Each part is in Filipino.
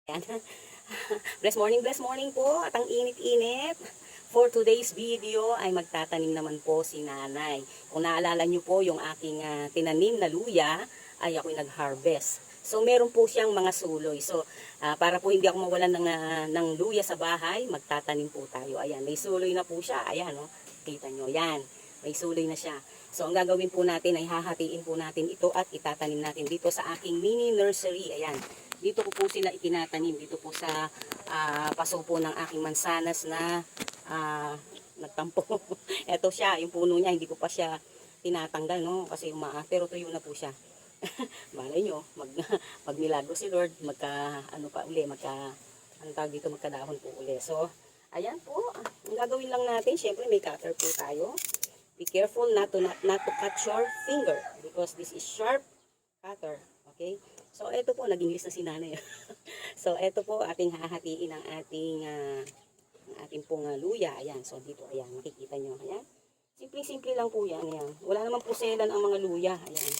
Yan. Bless morning po at ang init-init. For today's video ay magtatanim naman po si nanay. Kung naalala nyo po yung aking tinanim na luya ay ako'y nag-harvest. So meron po siyang mga suloy. So para po hindi ako mawalan ng luya sa bahay, magtatanim po tayo. Ayan, may suloy na po siya. Ayan, oh, kita nyo. Yan, may suloy na siya. So ang gagawin po natin ay hahatiin po natin ito at itatanim natin dito sa aking mini nursery. Ayan. Dito ko po sila itinatanim. Dito po sa paso po ng aking mansanas na nagtampo. Ito siya, yung puno niya, hindi ko pa siya tinatanggal, no? Kasi pero tuyo na po siya. Malay nyo, mag milagro si Lord, magkadahon po uli. So, ayan po. Ang gagawin lang natin, syempre may cutter po tayo. Be careful not to cut your finger because this is sharp cutter. Okay? So, ito po, nag-English na si nanay. So, ito po, ating hahatiin ang ating pong luya. Ayan, so dito, ayan, makikita nyo. Ayan. Simple-simple lang po yan. Ayan. Wala naman puselan ang mga luya. Ayan.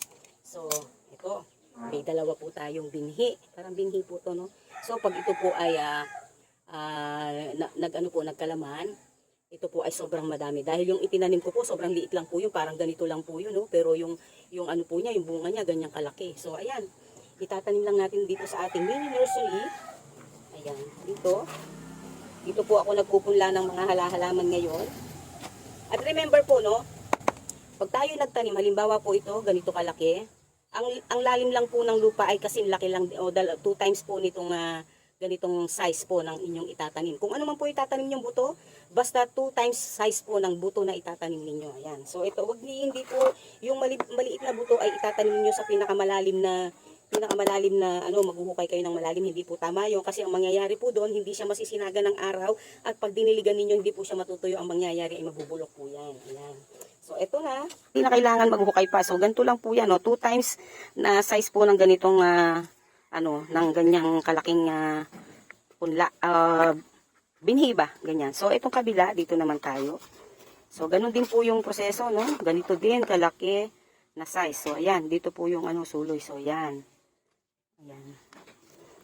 So, ito, may dalawa po tayong binhi. Parang binhi po to, no? So, pag ito po ay nagkalaman, ito po ay sobrang madami. Dahil yung itinanim ko po, sobrang liit lang po yun. Parang ganito lang po yun, no? Pero yung ano po niya, yung bunga niya, ganyang kalaki. So, ayan. Itatanim lang natin dito sa ating mini nursery. Ayan, dito. Dito po ako nagpupunla ng mga halaman ngayon. At remember po, no, pag tayo nagtanim, halimbawa po ito, ganito kalaki, ang lalim lang po ng lupa ay kasing laki lang, o 2 times po nitong ganitong size po ng inyong itatanim. Kung ano man po itatanim yung buto, basta 2 times size po ng buto na itatanim ninyo. Ayan. So ito, hindi po yung maliit na buto ay itatanim niyo sa pinakamalalim na maghuhukay kayo ng malalim, hindi po tama yun kasi ang mangyayari po doon, hindi siya masisinaga ng araw at pag diniligan ninyo, hindi po siya matutuyo, ang mangyayari ay mabubulok po yan. Ayan. So, ito na. Hindi na kailangan maghuhukay pa. So, ganito lang po yan, no? 2 times na size po ng ganitong, ng ganyang kalaking punla, binhi ba? Ganyan. So, itong kabila, dito naman tayo. So, ganun din po yung proseso, no? Ganito din, kalaki na size. So, ayan. Dito po yung suloy. So, ayan. Ayan.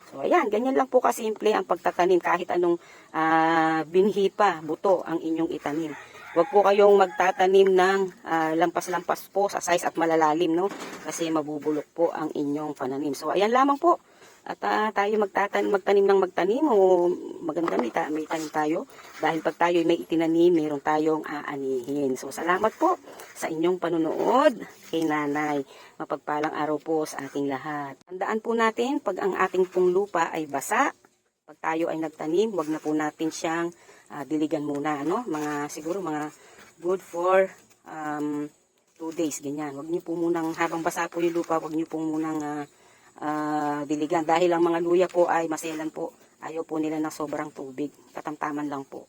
So, ayan. Ganyan lang po kasimple ang pagtatanim kahit anong binhi pa, buto ang inyong itanim. Huwag po kayong magtatanim ng lampas-lampas po sa size at malalalim, no? Kasi mabubulok po ang inyong pananim. So, ayan lamang po. At tayo magtanim ng magtanim o maganda may tanim tayo. Dahil pag tayo may itinanim, mayroon tayong aanihin. So, salamat po sa inyong panunood kay nanay. Mapagpalang araw po sa ating lahat. Tandaan po natin, pag ang ating pong lupa ay basa, pag tayo ay nagtanim, wag na po natin siyang diligan muna. No? Siguro mga good for 2 days, ganyan. Wag niyo po munang, habang basa po yung lupa, wag niyo po munang diligan. Dahil ang mga luya po ay maselan po. Ayaw po nila ng sobrang tubig. Katamtaman lang po.